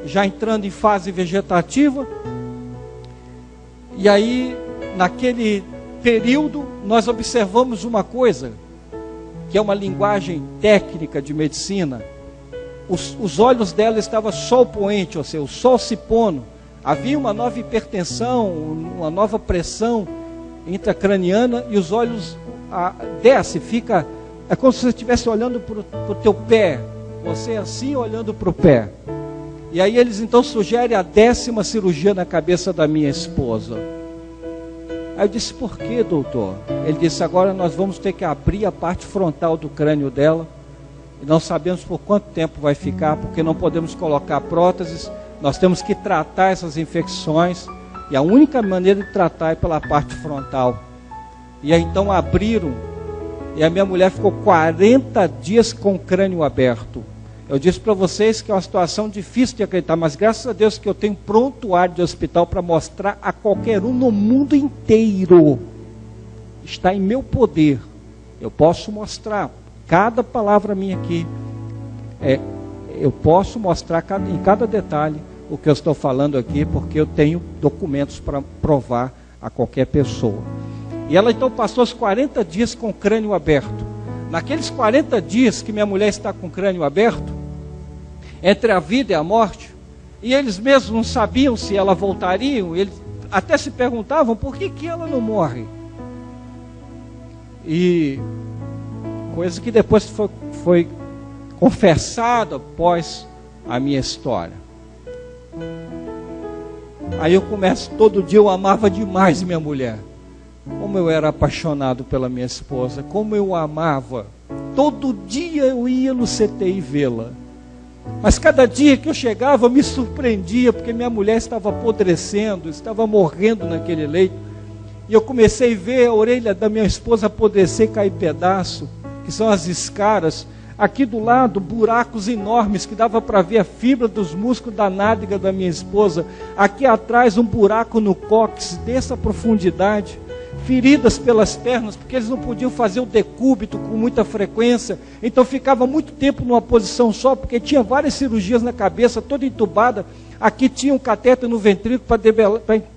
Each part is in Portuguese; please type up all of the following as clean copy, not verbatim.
já entrando em fase vegetativa. E aí, naquele período, nós observamos uma coisa, que é uma linguagem técnica de medicina. Os olhos dela estavam sol poente, ou seja, o sol se pondo. Havia uma nova hipertensão, uma nova pressão intracraniana, e os olhos desce, fica... É como se você estivesse olhando para o teu pé, você assim olhando para o pé. E aí eles então sugerem a 10ª cirurgia na cabeça da minha esposa. Aí eu disse, por que, doutor? Ele disse, agora nós vamos ter que abrir a parte frontal do crânio dela, e não sabemos por quanto tempo vai ficar, porque não podemos colocar próteses, nós temos que tratar essas infecções, e a única maneira de tratar é pela parte frontal. E aí então abriram, e a minha mulher ficou 40 dias com o crânio aberto. Eu disse para vocês que é uma situação difícil de acreditar, mas graças a Deus que eu tenho prontuário de hospital para mostrar a qualquer um no mundo inteiro. Está em meu poder. Eu posso mostrar cada palavra minha aqui. Eu posso mostrar em cada detalhe o que eu estou falando aqui, porque eu tenho documentos para provar a qualquer pessoa. E ela então passou os 40 dias com o crânio aberto. Naqueles 40 dias que minha mulher está com o crânio aberto, entre a vida e a morte, e eles mesmos não sabiam se ela voltaria, eles até se perguntavam por que ela não morre. E coisa que depois foi confessada após a minha história. Aí eu começo, todo dia eu amava demais minha mulher. Como eu era apaixonado pela minha esposa, como eu amava. Todo dia eu ia no CTI vê-la. Mas cada dia que eu chegava, eu me surpreendia, porque minha mulher estava apodrecendo, estava morrendo naquele leito. E eu comecei a ver a orelha da minha esposa apodrecer e cair pedaço, que são as escaras. Aqui do lado, buracos enormes, que dava para ver a fibra dos músculos da nádega da minha esposa. Aqui atrás, um buraco no cóccix, dessa profundidade. Feridas pelas pernas, porque eles não podiam fazer o decúbito com muita frequência, então ficava muito tempo numa posição só, porque tinha várias cirurgias na cabeça, toda entubada. Aqui tinha um catéter no ventrículo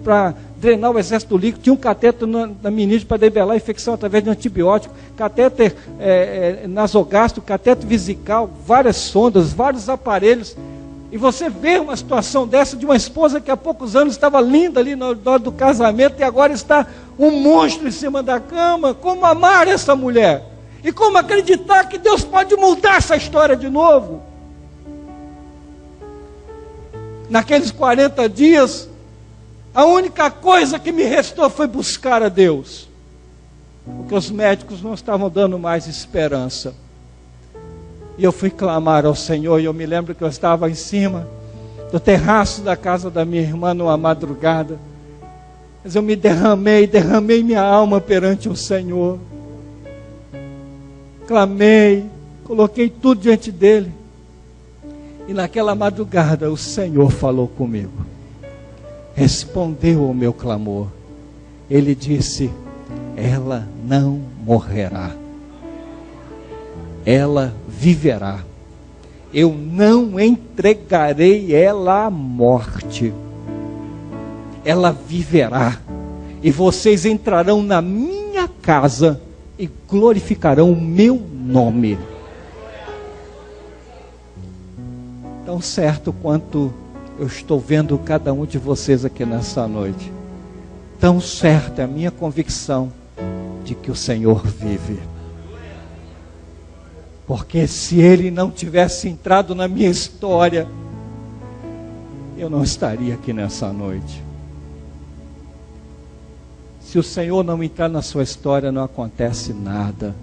para drenar o excesso líquido, tinha um catéter na meninge para debelar a infecção através de antibiótico, catéter nasogástrico, catéter vesical, várias sondas, vários aparelhos. E você vê uma situação dessa de uma esposa que há poucos anos estava linda ali na hora do casamento e agora está um monstro em cima da cama. Como amar essa mulher? E como acreditar que Deus pode mudar essa história de novo? Naqueles 40 dias, a única coisa que me restou foi buscar a Deus. Porque os médicos não estavam dando mais esperança. E eu fui clamar ao Senhor, e eu me lembro que eu estava em cima do terraço da casa da minha irmã numa madrugada. Mas eu me derramei minha alma perante o Senhor. Clamei, coloquei tudo diante dele. E naquela madrugada o Senhor falou comigo. Respondeu ao meu clamor. Ele disse, ela não morrerá. Ela viverá. Eu não entregarei ela à morte. Ela viverá. E vocês entrarão na minha casa e glorificarão o meu nome. Tão certo quanto eu estou vendo cada um de vocês aqui nessa noite. Tão certa é a minha convicção de que o Senhor vive. Porque se Ele não tivesse entrado na minha história, eu não estaria aqui nessa noite. Se o Senhor não entrar na sua história, não acontece nada.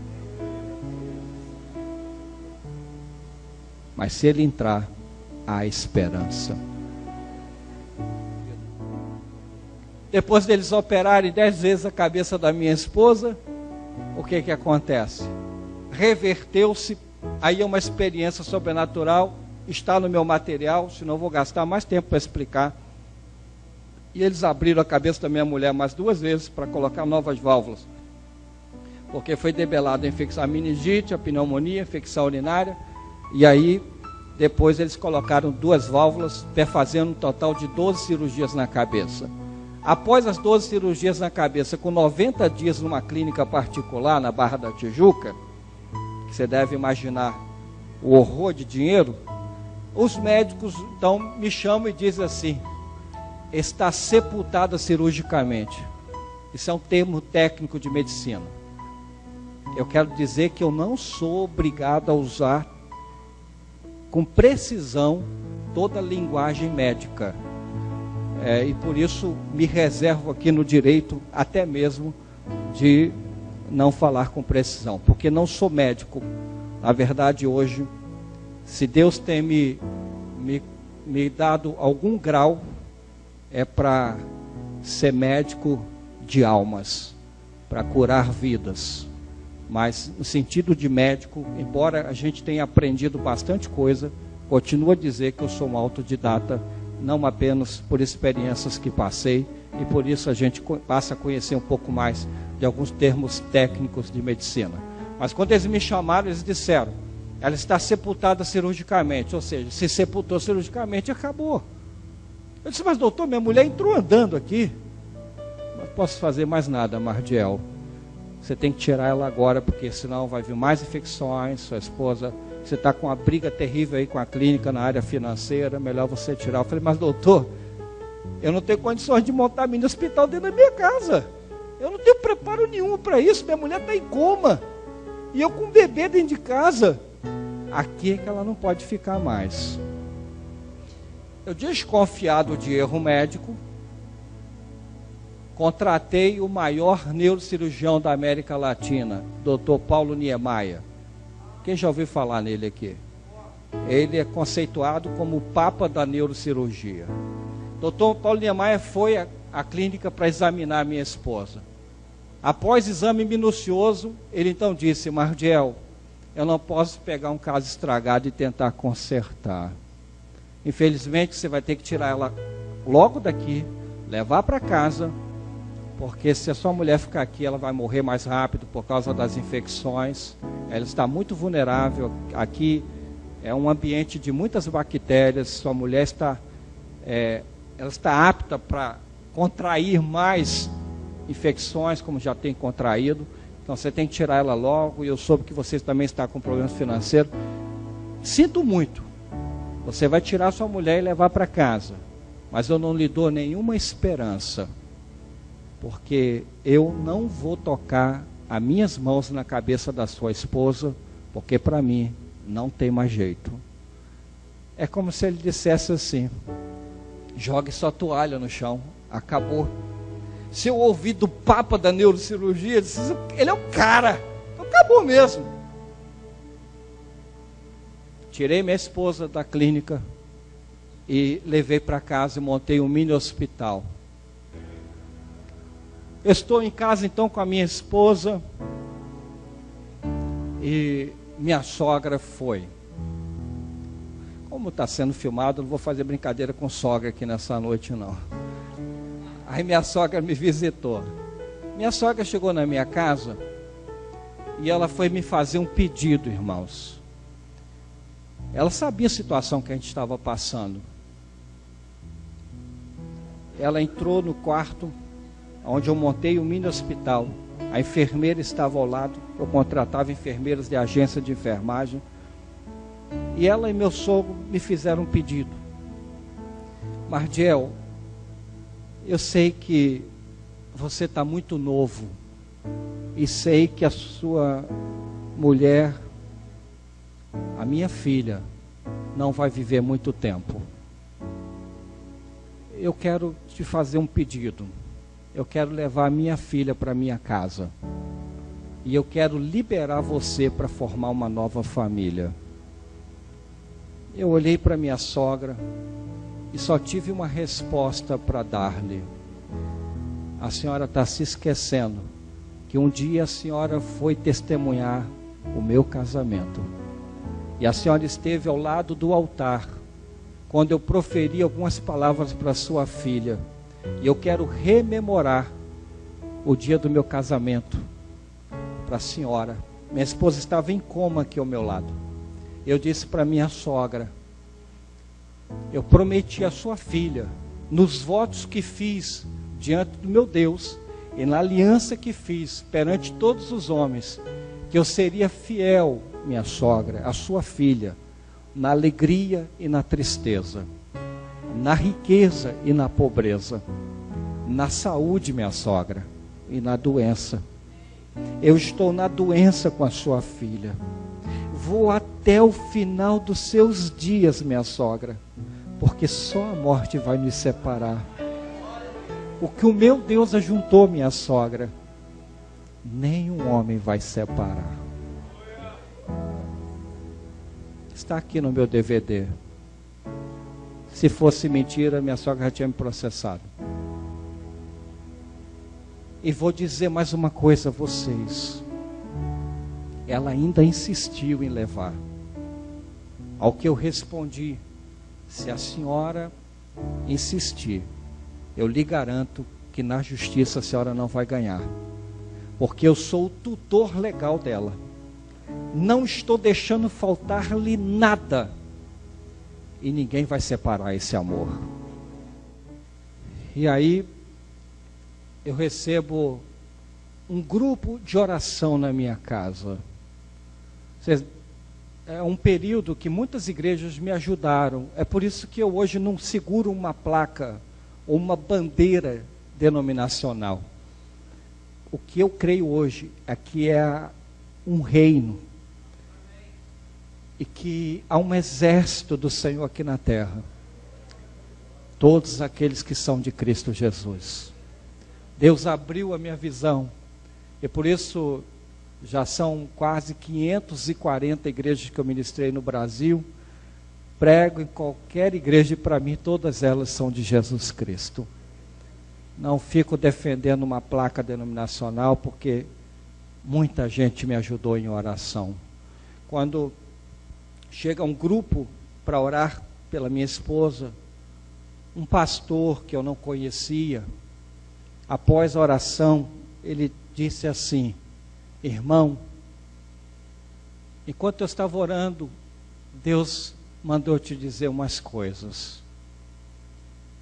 Mas se Ele entrar, há esperança. Depois deles operarem 10 vezes a cabeça da minha esposa, o que acontece? Reverteu-se, aí é uma experiência sobrenatural, está no meu material, senão vou gastar mais tempo para explicar. E eles abriram a cabeça da minha mulher mais 2 vezes para colocar novas válvulas, porque foi debelada a infecção, a meningite, a pneumonia, a infecção urinária, e aí Depois eles colocaram 2 válvulas, fazendo um total de 12 cirurgias na cabeça. Após as 12 cirurgias na cabeça, com 90 dias numa clínica particular na Barra da Tijuca, que você deve imaginar o horror de dinheiro, os médicos então me chamam e dizem assim: está sepultada cirurgicamente. Isso é um termo técnico de medicina. Eu quero dizer que eu não sou obrigado a usar com precisão toda a linguagem médica. E por isso me reservo aqui no direito até mesmo de não falar com precisão, porque não sou médico. Na verdade, hoje, se Deus tem me dado algum grau, é para ser médico de almas, para curar vidas. Mas no sentido de médico, embora a gente tenha aprendido bastante coisa, continuo a dizer que eu sou um autodidata, não apenas por experiências que passei, e por isso a gente passa a conhecer um pouco mais de alguns termos técnicos de medicina. Mas quando eles me chamaram, eles disseram: ela está sepultada cirurgicamente, ou seja, se sepultou cirurgicamente, acabou. Eu disse: mas doutor, minha mulher entrou andando aqui. Não posso fazer mais nada, Mardiel. Você tem que tirar ela agora, porque senão vai vir mais infecções, sua esposa, você está com uma briga terrível aí com a clínica na área financeira, melhor você tirar. Eu falei: mas doutor, eu não tenho condições de montar mini hospital dentro da minha casa. Eu não tenho preparo nenhum para isso, minha mulher está em coma. E eu com um bebê dentro de casa. Aqui é que ela não pode ficar mais. Eu, desconfiado de erro médico, contratei o maior neurocirurgião da América Latina, Dr. Paulo Niemeyer. Quem já ouviu falar nele aqui? Ele é conceituado como o Papa da neurocirurgia. Dr. Paulo Niemeyer foi à clínica para examinar minha esposa. Após exame minucioso, ele então disse: Mardiel, eu não posso pegar um caso estragado e tentar consertar. Infelizmente, você vai ter que tirar ela logo daqui, levar para casa, porque se a sua mulher ficar aqui, ela vai morrer mais rápido por causa das infecções. Ela está muito vulnerável. Aqui é um ambiente de muitas bactérias. Sua mulher ela está apta para contrair mais infecções, como já tem contraído. Então você tem que tirar ela logo. E eu soube que você também está com problemas financeiros. Sinto muito. Você vai tirar sua mulher e levar para casa, mas eu não lhe dou nenhuma esperança, porque eu não vou tocar as minhas mãos na cabeça da sua esposa, porque para mim não tem mais jeito. É como se ele dissesse assim: jogue sua toalha no chão, acabou. Se eu ouvir do Papa da neurocirurgia, ele é o cara, então acabou mesmo. Tirei minha esposa da clínica e levei para casa e montei um mini hospital. Eu estou em casa então com a minha esposa e minha sogra foi. Como está sendo filmado, não vou fazer brincadeira com sogra aqui nessa noite não. Aí minha sogra me visitou. Minha sogra chegou na minha casa e ela foi me fazer um pedido, irmãos. Ela sabia a situação que a gente estava passando. Ela entrou no quarto onde eu montei um mini hospital. A enfermeira estava ao lado. Eu contratava enfermeiras de agência de enfermagem. E ela e meu sogro me fizeram um pedido. Mardiel, eu sei que você está muito novo. E sei que a sua mulher, a minha filha, não vai viver muito tempo. Eu quero te fazer um pedido. Eu quero levar a minha filha para minha casa. E eu quero liberar você para formar uma nova família. Eu olhei para minha sogra e só tive uma resposta para dar-lhe. A senhora está se esquecendo que um dia a senhora foi testemunhar o meu casamento. E a senhora esteve ao lado do altar, quando eu proferi algumas palavras para sua filha. E eu quero rememorar o dia do meu casamento para a senhora. Minha esposa estava em coma aqui ao meu lado. Eu disse para minha sogra: eu prometi à sua filha, nos votos que fiz diante do meu Deus, e na aliança que fiz perante todos os homens, que eu seria fiel, minha sogra, à sua filha, na alegria e na tristeza, na riqueza e na pobreza, na saúde, minha sogra, e na doença. Eu estou na doença com a sua filha. Vou até o final dos seus dias, minha sogra, porque só a morte vai nos separar. O que o meu Deus ajuntou, minha sogra, nenhum homem vai separar. Está aqui no meu DVD. Se fosse mentira, minha sogra já tinha me processado. E vou dizer mais uma coisa a vocês. Ela ainda insistiu em levar. Ao que eu respondi: se a senhora insistir, eu lhe garanto que na justiça a senhora não vai ganhar. Porque eu sou o tutor legal dela. Não estou deixando faltar-lhe nada. E ninguém vai separar esse amor. E aí, eu recebo um grupo de oração na minha casa. É um período que muitas igrejas me ajudaram. É por isso que eu hoje não seguro uma placa ou uma bandeira denominacional. O que eu creio hoje é que é um reino e que há um exército do Senhor aqui na terra. Todos aqueles que são de Cristo Jesus. Deus abriu a minha visão e por isso já são quase 540 igrejas que eu ministrei no Brasil. Prego em qualquer igreja e para mim todas elas são de Jesus Cristo. Não fico defendendo uma placa denominacional porque muita gente me ajudou em oração. Quando chega um grupo para orar pela minha esposa, um pastor que eu não conhecia, após a oração, ele disse assim: irmão, enquanto eu estava orando, Deus mandou te dizer umas coisas.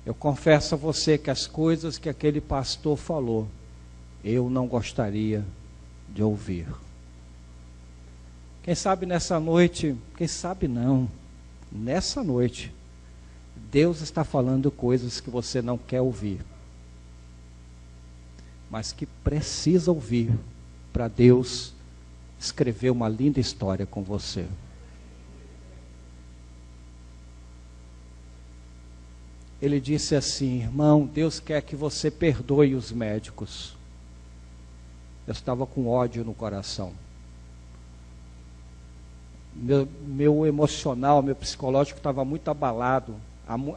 Eu confesso a você que as coisas que aquele pastor falou, eu não gostaria de ouvir. Quem sabe nessa noite, quem sabe não, nessa noite, Deus está falando coisas que você não quer ouvir, mas que precisa ouvir para Deus escrever uma linda história com você. Ele disse assim: irmão, Deus quer que você perdoe os médicos. Eu estava com ódio no coração. Meu emocional, meu psicológico estava muito abalado.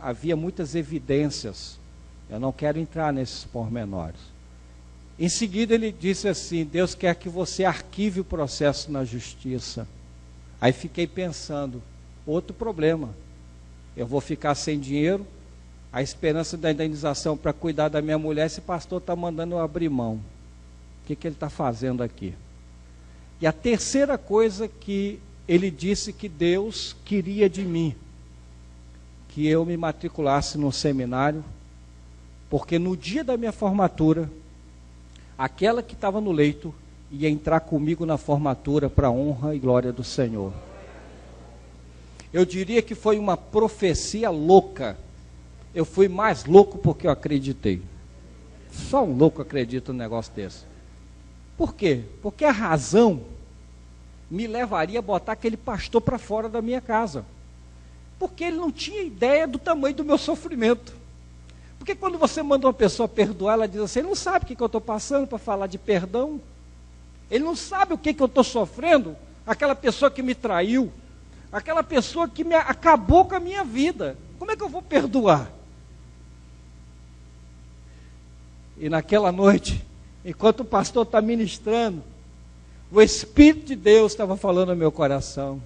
Havia muitas evidências. Eu não quero entrar nesses pormenores. Em seguida ele disse assim: Deus quer que você arquive o processo na justiça. Aí fiquei pensando, outro problema. Eu vou ficar sem dinheiro, a esperança da indenização para cuidar da minha mulher, esse pastor está mandando eu abrir mão. O que ele está fazendo aqui? E a terceira coisa que ele disse que Deus queria de mim, que eu me matriculasse no seminário, porque no dia da minha formatura, aquela que estava no leito ia entrar comigo na formatura para a honra e glória do Senhor. Eu diria que foi uma profecia louca. Eu fui mais louco porque eu acreditei. Só um louco acredita num negócio desse. Por quê? Porque a razão me levaria a botar aquele pastor para fora da minha casa. Porque ele não tinha ideia do tamanho do meu sofrimento. Porque quando você manda uma pessoa perdoar, ela diz assim: ele não sabe o que eu estou passando para falar de perdão. Ele não sabe o que eu estou sofrendo. Aquela pessoa que me traiu, aquela pessoa que acabou com a minha vida. Como é que eu vou perdoar? E naquela noite, enquanto o pastor está ministrando, o Espírito de Deus estava falando no meu coração: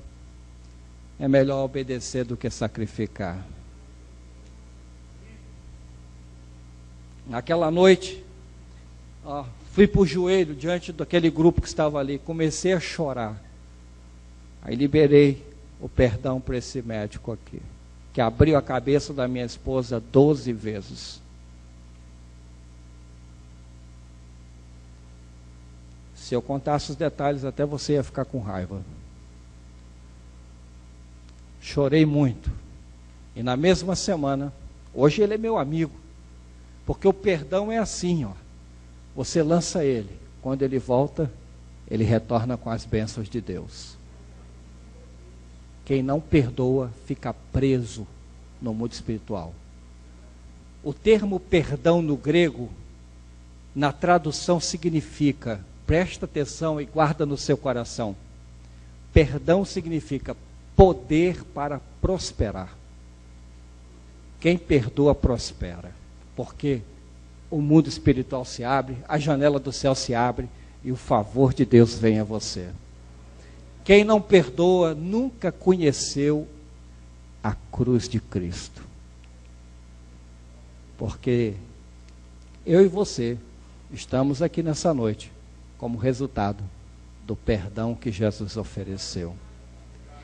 é melhor obedecer do que sacrificar. Naquela noite, fui para o joelho diante daquele grupo que estava ali, comecei a chorar. Aí liberei o perdão para esse médico aqui, que que abriu a cabeça da minha esposa 12 vezes. Se eu contasse os detalhes, até você ia ficar com raiva. Chorei muito. E na mesma semana, hoje ele é meu amigo, porque o perdão é assim, ó. Você lança ele, quando ele volta, ele retorna com as bênçãos de Deus. Quem não perdoa fica preso no mundo espiritual. O termo perdão no grego, na tradução significa, presta atenção e guarda no seu coração, perdão significa poder para prosperar. Quem perdoa prospera, porque o mundo espiritual se abre, a janela do céu se abre e o favor de Deus vem a você. Quem não perdoa nunca conheceu a cruz de Cristo. Porque eu e você estamos aqui nessa noite como resultado do perdão que Jesus ofereceu.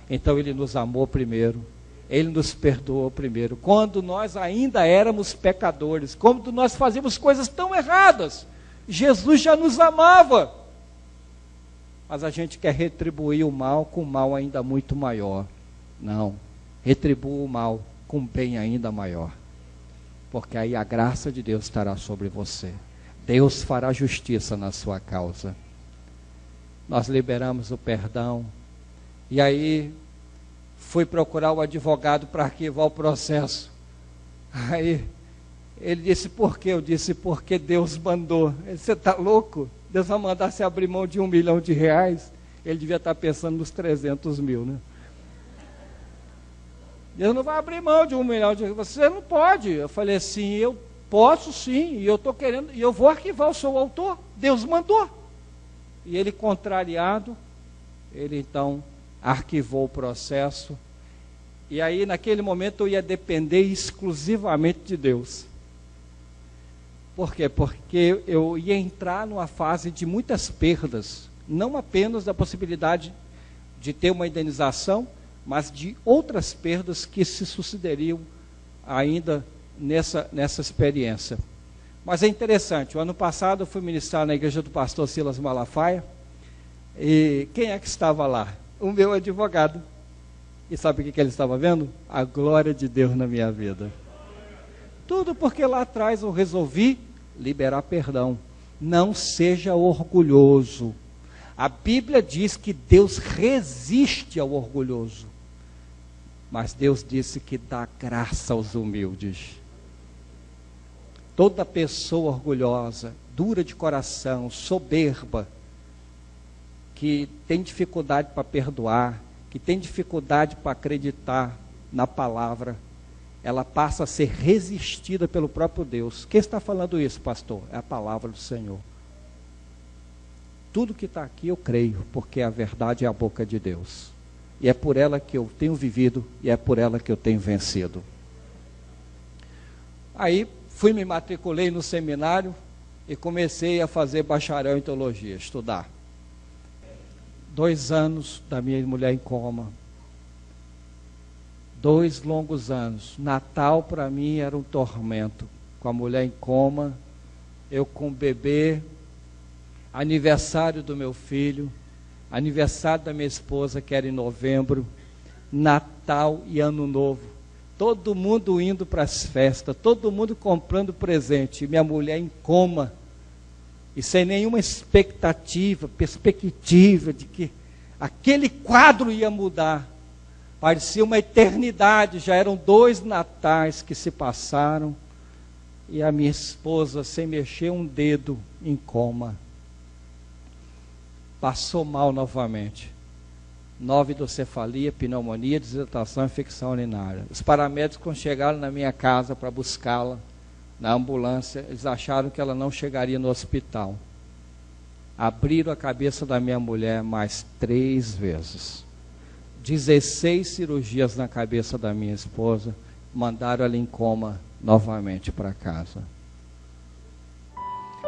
Então ele nos amou primeiro, ele nos perdoou primeiro, quando nós ainda éramos pecadores, quando nós fazíamos coisas tão erradas, Jesus já nos amava. Mas a gente quer retribuir o mal com um mal ainda muito maior. Não, retribua o mal com um bem ainda maior, porque aí a graça de Deus estará sobre você. Deus fará justiça na sua causa. Nós liberamos o perdão, e aí fui procurar o advogado para arquivar o processo. Aí ele disse, por quê? Eu disse, porque Deus mandou. Ele, você está louco? Deus vai mandar você abrir mão de R$1 milhão? Ele devia estar pensando nos 300 mil, né? Deus não vai abrir mão de R$1 milhão. Você não pode. Eu falei assim, eu posso sim, e eu estou querendo, e eu vou arquivar, eu sou o autor. Deus mandou. E ele, contrariado, ele então arquivou o processo. E aí naquele momento eu ia depender exclusivamente de Deus. Por quê? Porque eu ia entrar numa fase de muitas perdas, não apenas da possibilidade de ter uma indenização, mas de outras perdas que se sucederiam ainda nessa experiência. Mas é interessante, o ano passado eu fui ministrar na igreja do pastor Silas Malafaia, e quem é que estava lá? O meu advogado. E sabe o que ele estava vendo? A glória de Deus na minha vida. Tudo porque lá atrás eu resolvi liberar perdão. Não seja orgulhoso. A Bíblia diz que Deus resiste ao orgulhoso, mas Deus disse que dá graça aos humildes. Toda pessoa orgulhosa, dura de coração, soberba, que tem dificuldade para perdoar, que tem dificuldade para acreditar na palavra, ela passa a ser resistida pelo próprio Deus. Quem está falando isso, pastor? É a palavra do Senhor. Tudo que está aqui eu creio, porque a verdade é a boca de Deus. E é por ela que eu tenho vivido, e é por ela que eu tenho vencido. Aí me matriculei no seminário e comecei a fazer bacharel em teologia, estudar. 2 anos da minha mulher em coma. 2 longos anos. Natal para mim era um tormento. Com a mulher em coma, eu com o bebê, aniversário do meu filho, aniversário da minha esposa, que era em novembro, Natal e Ano Novo. Todo mundo indo para as festas, todo mundo comprando presente. Minha mulher em coma. E sem nenhuma perspectiva de que aquele quadro ia mudar. Parecia uma eternidade, já eram 2 natais que se passaram, e a minha esposa, sem mexer um dedo, em coma. Passou mal novamente. 9 hidrocefalia, pneumonia, desidratação e infecção urinária. Os paramédicos, quando chegaram na minha casa para buscá-la, na ambulância, eles acharam que ela não chegaria no hospital. Abriram a cabeça da minha mulher mais 3 vezes. 16 cirurgias na cabeça da minha esposa, mandaram ela em coma novamente para casa.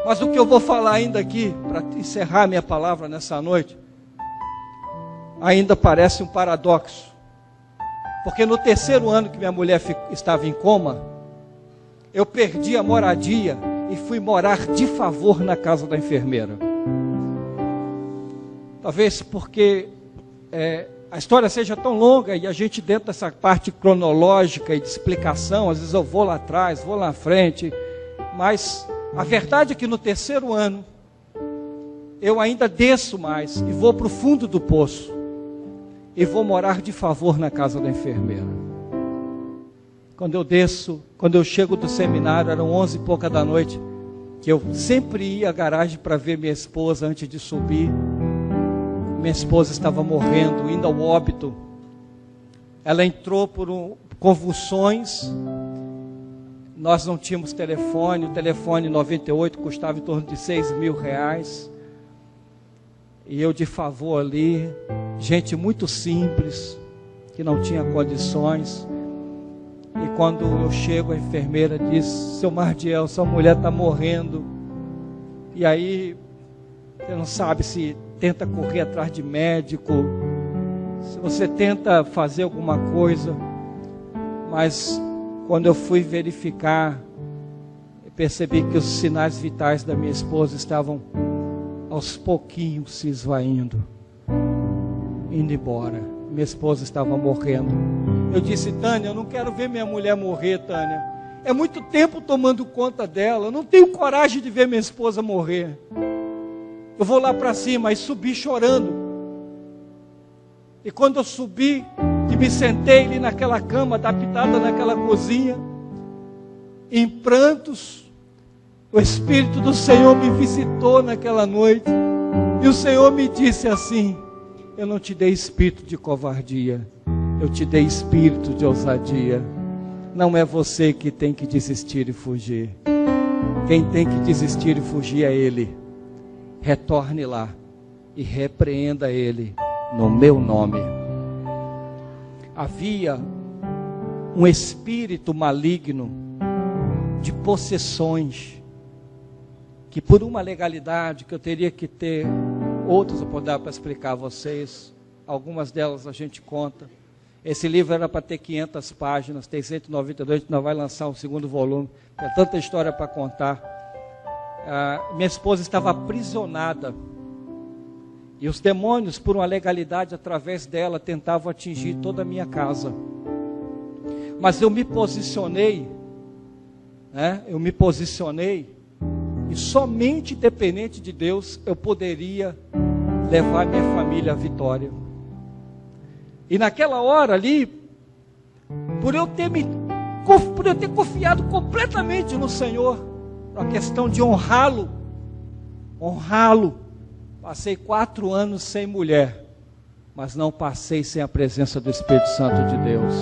Mas o que eu vou falar ainda aqui, para encerrar minha palavra nessa noite, ainda parece um paradoxo. Porque no terceiro ano que minha mulher estava em coma, eu perdi a moradia e fui morar de favor na casa da enfermeira. Talvez porque a história seja tão longa e a gente dentro dessa parte cronológica e de explicação, às vezes eu vou lá atrás, vou lá na frente, mas a verdade é que no terceiro ano, eu ainda desço mais e vou para o fundo do poço e vou morar de favor na casa da enfermeira. Quando eu chego do seminário, eram 11 e pouca da noite, que eu sempre ia à garagem para ver minha esposa antes de subir. Minha esposa estava morrendo, indo ao óbito. Ela entrou por convulsões. Nós não tínhamos telefone, o telefone 98 custava em torno de R$6.000. E eu de favor ali, gente muito simples, que não tinha condições. E quando eu chego, a enfermeira diz: seu Mardiel, sua mulher está morrendo. E aí, você não sabe se tenta correr atrás de médico, se você tenta fazer alguma coisa. Mas quando eu fui verificar, eu percebi que os sinais vitais da minha esposa estavam aos pouquinhos se esvaindo, indo embora. Minha esposa estava morrendo. Eu disse: Tânia, eu não quero ver minha mulher morrer, Tânia. É muito tempo tomando conta dela. Eu não tenho coragem de ver minha esposa morrer. Eu vou lá para cima. E subi chorando. E quando eu subi e me sentei ali naquela cama, adaptada naquela cozinha, em prantos, o Espírito do Senhor me visitou naquela noite. E o Senhor me disse assim: eu não te dei espírito de covardia, eu te dei espírito de ousadia. Não é você que tem que desistir e fugir. Quem tem que desistir e fugir é Ele. Retorne lá e repreenda Ele no meu nome. Havia um espírito maligno de possessões, que por uma legalidade que eu teria que ter outras oportunidades para explicar a vocês, algumas delas a gente conta. Esse livro era para ter 500 páginas, tem 192, a gente não vai lançar um segundo volume, tem tanta história para contar. Minha esposa estava aprisionada, e os demônios, por uma legalidade, através dela, tentavam atingir toda a minha casa. Mas eu me posicionei, e somente dependente de Deus eu poderia levar minha família à vitória. E naquela hora ali, por eu ter confiado completamente no Senhor, a questão de honrá-lo, passei 4 anos sem mulher, mas não passei sem a presença do Espírito Santo de Deus,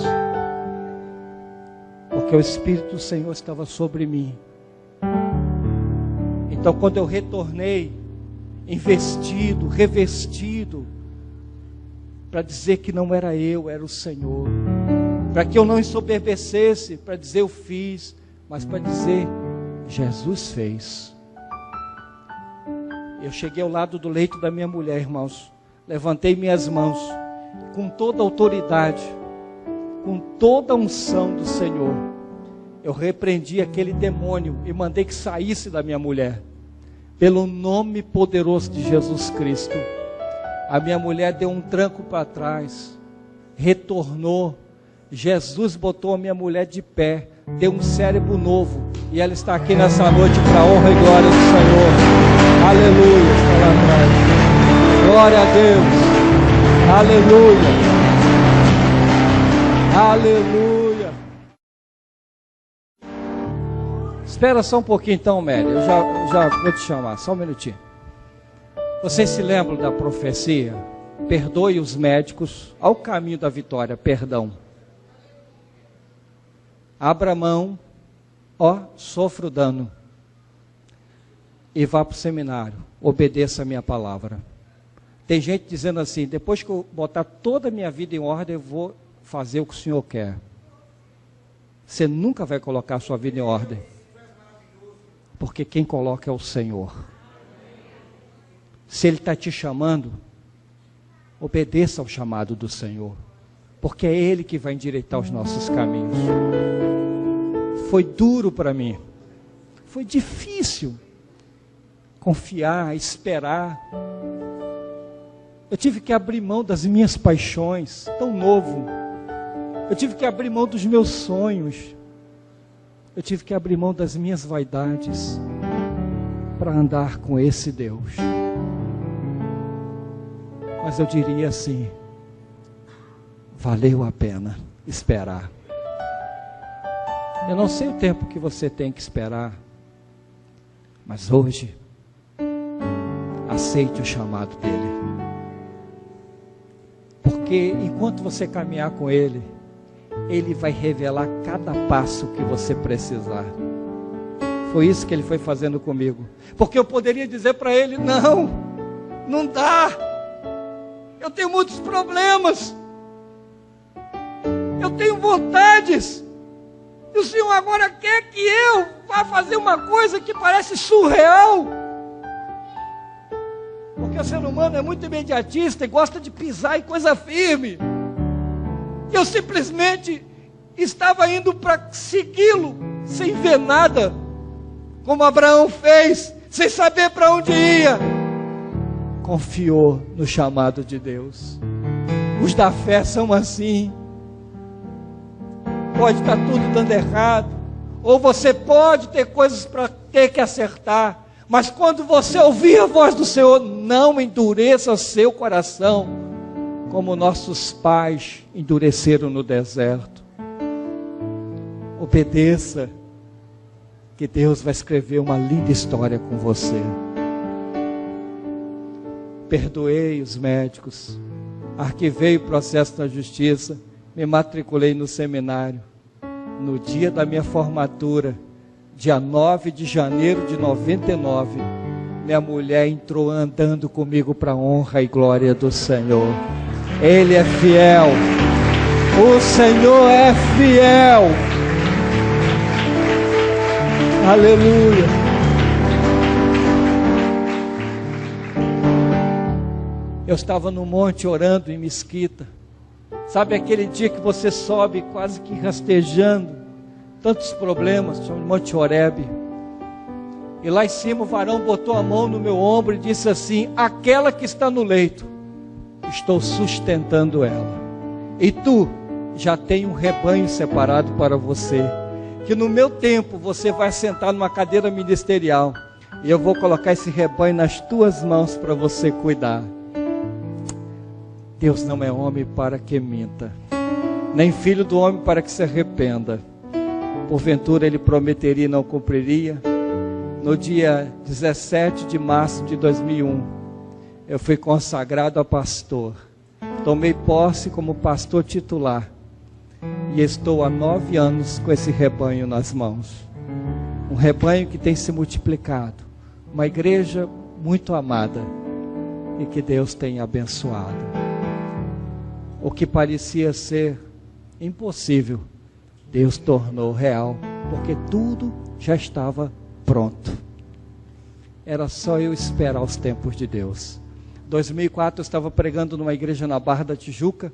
porque o Espírito do Senhor estava sobre mim. Então quando eu retornei, investido, revestido, para dizer que não era eu, era o Senhor, para que eu não ensoberbecesse, para dizer eu fiz, mas para dizer Jesus fez. Eu cheguei ao lado do leito da minha mulher, irmãos, levantei minhas mãos, com toda a autoridade, com toda a unção do Senhor, eu repreendi aquele demônio e mandei que saísse da minha mulher, pelo nome poderoso de Jesus Cristo. A minha mulher deu um tranco para trás, retornou, Jesus botou a minha mulher de pé, deu um cérebro novo, e ela está aqui nessa noite para a honra e glória do Senhor. Aleluia, está lá atrás. Glória a Deus, aleluia, aleluia. Espera só um pouquinho então, Mary, eu já vou te chamar, só um minutinho. Vocês se lembram da profecia? Perdoe os médicos, ao caminho da vitória, perdão. Abra a mão, sofra o dano, e vá para o seminário, obedeça a minha palavra. Tem gente dizendo assim: depois que eu botar toda a minha vida em ordem, eu vou fazer o que o Senhor quer. Você nunca vai colocar a sua vida em ordem, porque quem coloca é o Senhor. Se Ele está te chamando, obedeça ao chamado do Senhor. porque é Ele que vai endireitar os nossos caminhos. Foi duro para mim, foi difícil confiar, esperar. Eu tive que abrir mão das minhas paixões, tão novo. Eu tive que abrir mão dos meus sonhos. Eu tive que abrir mão das minhas vaidades para andar com esse Deus. Mas eu diria assim, valeu a pena esperar. Eu não sei o tempo que você tem que esperar, mas hoje, aceite o chamado dele. Porque enquanto você caminhar com ele, ele vai revelar cada passo que você precisar. Foi isso que ele foi fazendo comigo. Porque eu poderia dizer para ele, não dá. Eu tenho muitos problemas. Eu tenho vontades. E o Senhor agora quer que eu vá fazer uma coisa que parece surreal. Porque o ser humano é muito imediatista e gosta de pisar em coisa firme. Eu simplesmente estava indo para segui-lo, sem ver nada, como Abraão fez, sem saber para onde ia. Confiou no chamado de Deus. Os da fé são assim. Pode estar tudo dando errado, ou você pode ter coisas para ter que acertar, mas quando você ouvir a voz do Senhor, não endureça seu coração, como nossos pais endureceram no deserto. Obedeça, que Deus vai escrever uma linda história com você. Perdoei os médicos, arquivei o processo na justiça, me matriculei no seminário. No dia da minha formatura, dia 9 de janeiro de 99, minha mulher entrou andando comigo para a honra e glória do Senhor. Ele é fiel. O Senhor é fiel. Aleluia. Eu estava no monte orando em Mesquita. Sabe aquele dia que você sobe quase que rastejando, tantos problemas, chama de Monte Horebe. E lá em cima o varão botou a mão no meu ombro e disse assim: aquela que está no leito, estou sustentando ela. E tu já tem um rebanho separado para você, que no meu tempo você vai sentar numa cadeira ministerial, e eu vou colocar esse rebanho nas tuas mãos para você cuidar. Deus não é homem para que minta, nem filho do homem para que se arrependa. Porventura ele prometeria e não cumpriria. No dia 17 de março de 2001, eu fui consagrado a pastor. Tomei posse como pastor titular. E estou há 9 anos com esse rebanho nas mãos. Um rebanho que tem se multiplicado. Uma igreja muito amada. E que Deus tem abençoado. O que parecia ser impossível, Deus tornou real, porque tudo já estava pronto. Era só eu esperar os tempos de Deus. Em 2004 eu estava pregando numa igreja na Barra da Tijuca,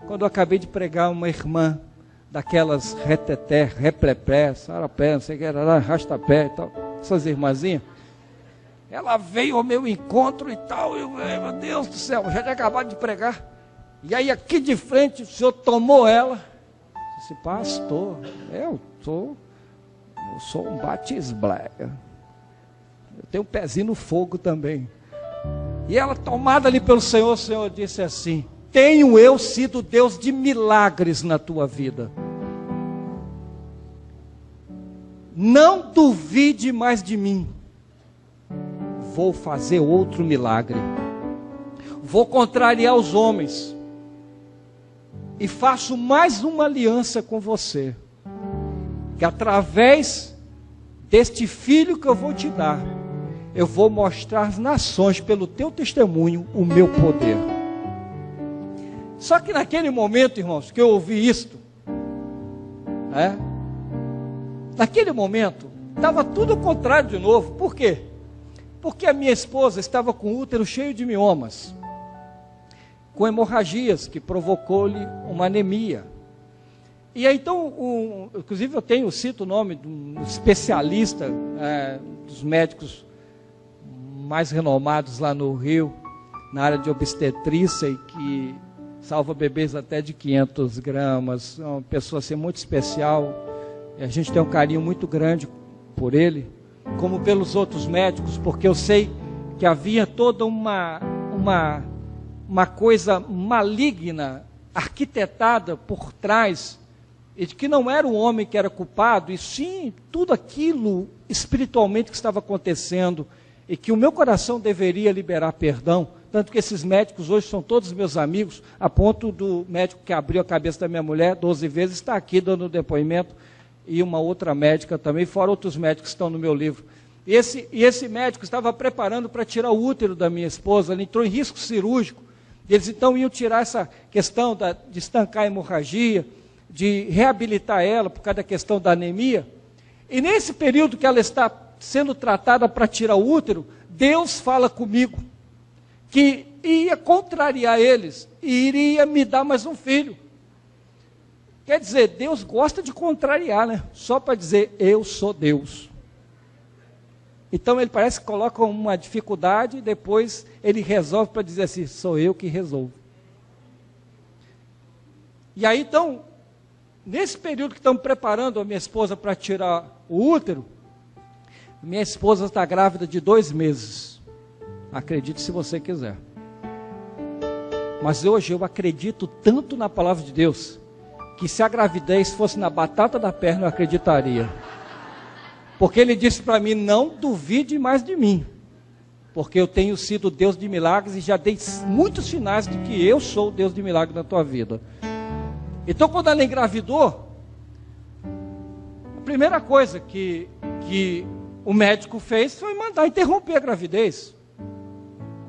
quando eu acabei de pregar uma irmã, daquelas reteté, replepé, sarapé, não sei o que era lá, rastapé e tal, essas irmãzinhas. Ela veio ao meu encontro e tal, eu, meu Deus do céu, já tinha acabado de pregar. E aí aqui de frente o Senhor tomou ela. Disse: pastor, eu sou um batisbleia. Eu tenho um pezinho no fogo também. E ela, tomada ali pelo Senhor, o Senhor disse assim: tenho eu sido Deus de milagres na tua vida. Não duvide mais de mim. Vou fazer outro milagre. Vou contrariar os homens. E faço mais uma aliança com você, que através deste filho que eu vou te dar, eu vou mostrar às nações, pelo teu testemunho, o meu poder. Só que naquele momento, irmãos, que eu ouvi isto, naquele momento, estava tudo ao contrário de novo. Por quê? Porque a minha esposa estava com o útero cheio de miomas. com hemorragias, que provocou-lhe uma anemia. E aí, então, inclusive eu cito o nome de um especialista, dos médicos mais renomados lá no Rio, na área de obstetrícia, e que salva bebês até de 500 gramas, é uma pessoa assim, muito especial, e a gente tem um carinho muito grande por ele, como pelos outros médicos, porque eu sei que havia toda uma coisa maligna, arquitetada por trás, e de que não era o homem que era culpado, e sim tudo aquilo espiritualmente que estava acontecendo, e que o meu coração deveria liberar perdão, tanto que esses médicos hoje são todos meus amigos, a ponto do médico que abriu a cabeça da minha mulher 12 vezes, está aqui dando depoimento, e uma outra médica também, fora outros médicos que estão no meu livro. E esse médico estava preparando para tirar o útero da minha esposa, ele entrou em risco cirúrgico, eles então iam tirar essa questão de estancar a hemorragia, de reabilitar ela por causa da questão da anemia, e nesse período que ela está sendo tratada para tirar o útero, Deus fala comigo, que ia contrariar eles, e iria me dar mais um filho. Quer dizer, Deus gosta de contrariar, né? Só para dizer, eu sou Deus. Então ele parece que coloca uma dificuldade, e depois ele resolve para dizer assim, sou eu que resolvo. E aí então, nesse período que estamos preparando a minha esposa para tirar o útero, minha esposa está grávida de 2 meses. Acredite se você quiser. Mas hoje eu acredito tanto na palavra de Deus, que se a gravidez fosse na batata da perna, eu acreditaria. Porque ele disse para mim, não duvide mais de mim. Porque eu tenho sido Deus de milagres e já dei muitos sinais de que eu sou o Deus de milagres na tua vida. Então quando ela engravidou, a primeira coisa que o médico fez foi mandar interromper a gravidez.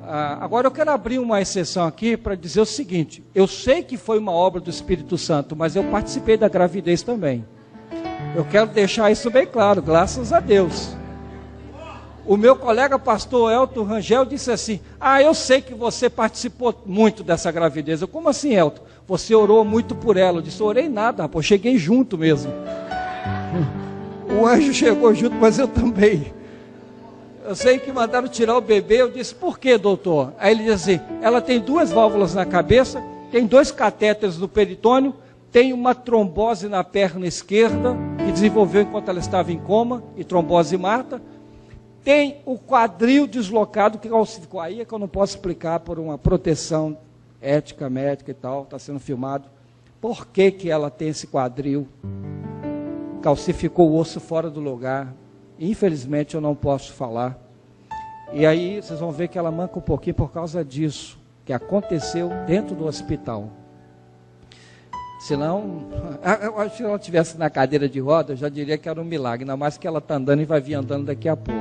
Agora eu quero abrir uma exceção aqui para dizer o seguinte, eu sei que foi uma obra do Espírito Santo, mas eu participei da gravidez também. Eu quero deixar isso bem claro, graças a Deus. O meu colega pastor Elton Rangel disse assim, eu sei que você participou muito dessa gravidez. Eu, como assim, Elton? Você orou muito por ela. Eu disse, orei nada, rapaz, eu cheguei junto mesmo. O anjo chegou junto, mas eu também. Eu sei que mandaram tirar o bebê. Eu disse, por que, doutor? Aí ele disse assim, ela tem 2 válvulas na cabeça, tem 2 catéteres no peritônio, tem uma trombose na perna esquerda, que desenvolveu enquanto ela estava em coma, e trombose mata. Tem o quadril deslocado, que calcificou. Aí é que eu não posso explicar por uma proteção ética, médica e tal, está sendo filmado. Por que que ela tem esse quadril? Calcificou o osso fora do lugar. Infelizmente eu não posso falar. E aí vocês vão ver que ela manca um pouquinho por causa disso, que aconteceu dentro do hospital. Senão, eu acho que se ela estivesse na cadeira de roda, eu já diria que era um milagre, ainda mais que ela está andando e vai vir andando daqui a pouco.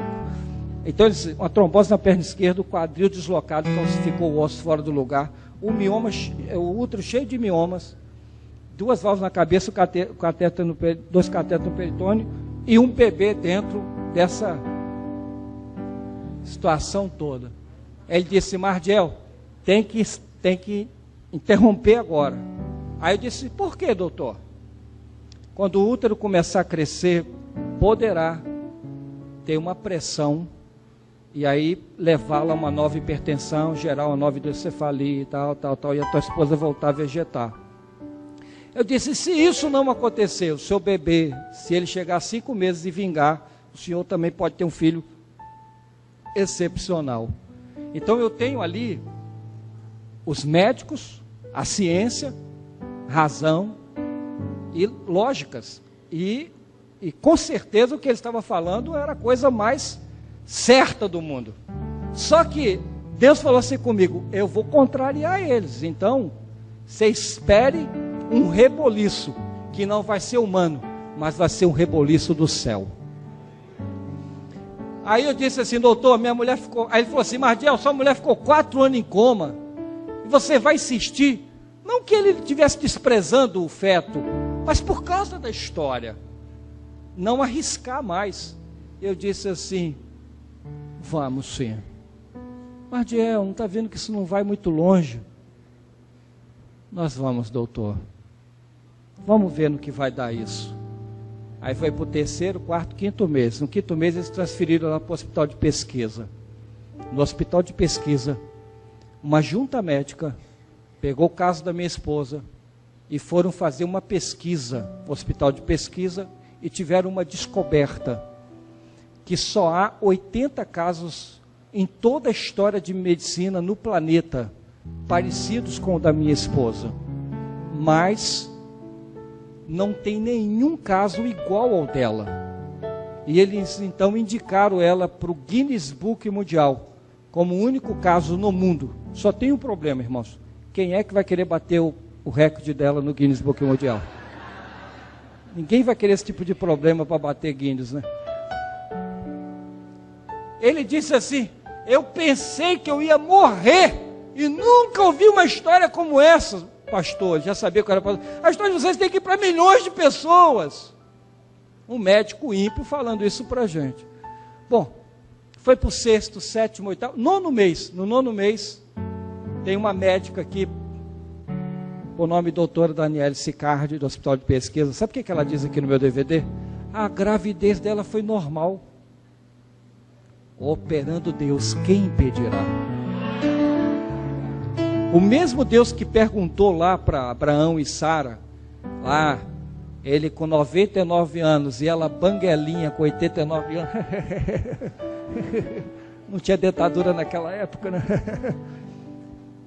Então, uma trombose na perna esquerda, o quadril deslocado, calcificou o osso fora do lugar, o mioma, o útero cheio de miomas, 2 válvulas na cabeça, 2 catéteres no peritônio, e um bebê dentro dessa situação toda. Ele disse, Mardiel, tem que interromper agora. Aí eu disse, por que, doutor? Quando o útero começar a crescer, poderá ter uma pressão, e aí levá-la a uma nova hipertensão, gerar uma nova hidrocefalia e tal, e a tua esposa voltar a vegetar. Eu disse, se isso não acontecer, o seu bebê, se ele chegar a 5 meses e vingar, o senhor também pode ter um filho excepcional. Então eu tenho ali os médicos, a ciência, razão e lógicas. E com certeza o que ele estava falando era a coisa mais certa do mundo. Só que Deus falou assim comigo, eu vou contrariar eles. Então, você espere um reboliço, que não vai ser humano, mas vai ser um reboliço do céu. Aí eu disse assim, doutor, minha mulher ficou... Aí ele falou assim, Mardiel, sua mulher ficou 4 anos em coma, e você vai insistir? Não que ele estivesse desprezando o feto, mas por causa da história, não arriscar mais. Eu disse assim, vamos sim. Mardiel, não está vendo que isso não vai muito longe? Nós vamos, doutor. Vamos ver no que vai dar isso. Aí foi para o 3º, 4º, 5º mês. No 5º mês eles transferiram lá para o hospital de pesquisa. No hospital de pesquisa, uma junta médica pegou o caso da minha esposa e foram fazer uma pesquisa no hospital de pesquisa e tiveram uma descoberta que só há 80 casos em toda a história de medicina no planeta parecidos com o da minha esposa, mas não tem nenhum caso igual ao dela. E eles então indicaram ela para o Guinness Book Mundial como o único caso no mundo. Só tem um problema, irmãos: quem é que vai querer bater o recorde dela no Guinness Book Mundial? Ninguém vai querer esse tipo de problema para bater Guinness, né? Ele disse assim: eu pensei que eu ia morrer e nunca ouvi uma história como essa. Pastor, já sabia que era pastor. A história de vocês tem que ir para milhões de pessoas. Um médico ímpio falando isso para a gente. Bom, foi para o 6º, 7º, 8º, 9º mês. No 9º mês, tem uma médica aqui, o nome doutora Daniele Sicardi, do Hospital de Pesquisa. Sabe o que ela diz aqui no meu DVD? A gravidez dela foi normal. Operando Deus, quem impedirá? O mesmo Deus que perguntou lá para Abraão e Sara, lá, ele com 99 anos e ela banguelinha com 89 anos. Não tinha dentadura naquela época, né?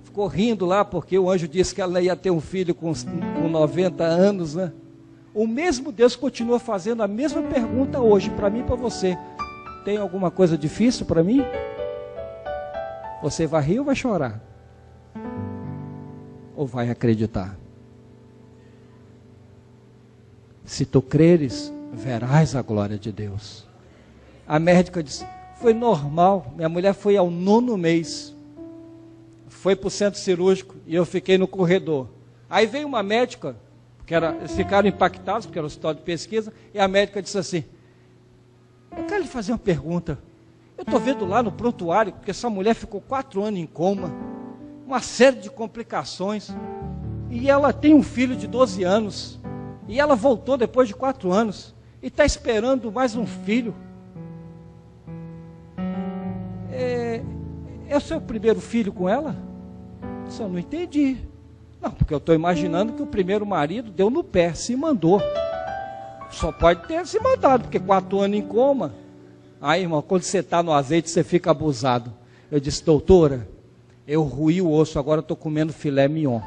Ficou rindo lá porque o anjo disse que ela ia ter um filho com 90 anos, né? O mesmo Deus continua fazendo a mesma pergunta hoje para mim e para você. Tem alguma coisa difícil para mim? Você vai rir ou vai chorar? Ou vai acreditar? Se tu creres, verás a glória de Deus. A médica disse: foi normal. Minha mulher foi ao 9º mês. Foi para o centro cirúrgico e eu fiquei no corredor. Aí veio uma médica, eles ficaram impactados, porque era o hospital de pesquisa, e a médica disse assim: eu quero lhe fazer uma pergunta. Eu estou vendo lá no prontuário, porque essa mulher ficou 4 anos em coma, uma série de complicações, e ela tem um filho de 12 anos, e ela voltou depois de 4 anos, e está esperando mais um filho. É o seu primeiro filho com ela? Isso eu não entendi. Não, porque eu estou imaginando que o primeiro marido deu no pé, se mandou. Só pode ter se mandado, porque 4 anos em coma. Aí, irmão, quando você está no azeite, você fica abusado. Eu disse: doutora, eu ruí o osso, agora estou comendo filé mignon.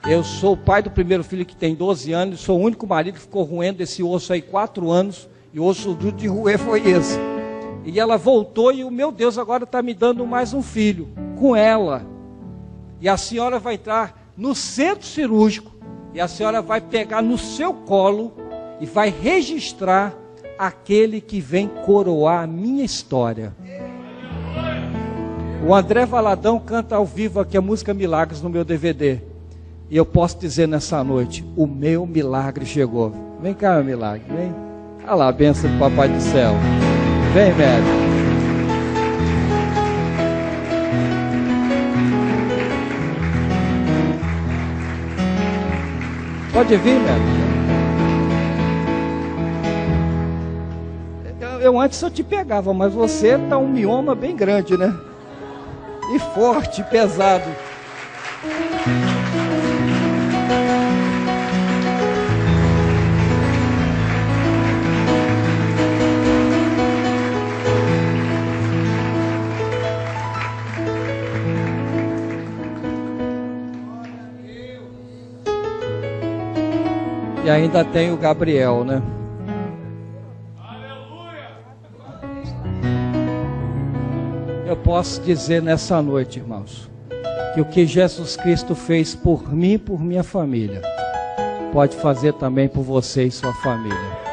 Eu sou o pai do primeiro filho que tem 12 anos, sou o único marido que ficou roendo esse osso aí 4 anos, e o osso duro de roer foi esse. E ela voltou e o meu Deus agora está me dando mais um filho, com ela. E a senhora vai entrar no centro cirúrgico, e a senhora vai pegar no seu colo e vai registrar aquele que vem coroar a minha história. O André Valadão canta ao vivo aqui a música Milagres no meu DVD. E eu posso dizer nessa noite: o meu milagre chegou. Vem cá, meu milagre, vem. Olha lá a bênção do Papai do Céu. Vem, médico. Pode vir, médico. Eu antes eu te pegava, mas você está um mioma bem grande, né? E forte, pesado. E ainda tem o Gabriel, né? Eu posso dizer nessa noite, irmãos, que o que Jesus Cristo fez por mim e por minha família, pode fazer também por você e sua família.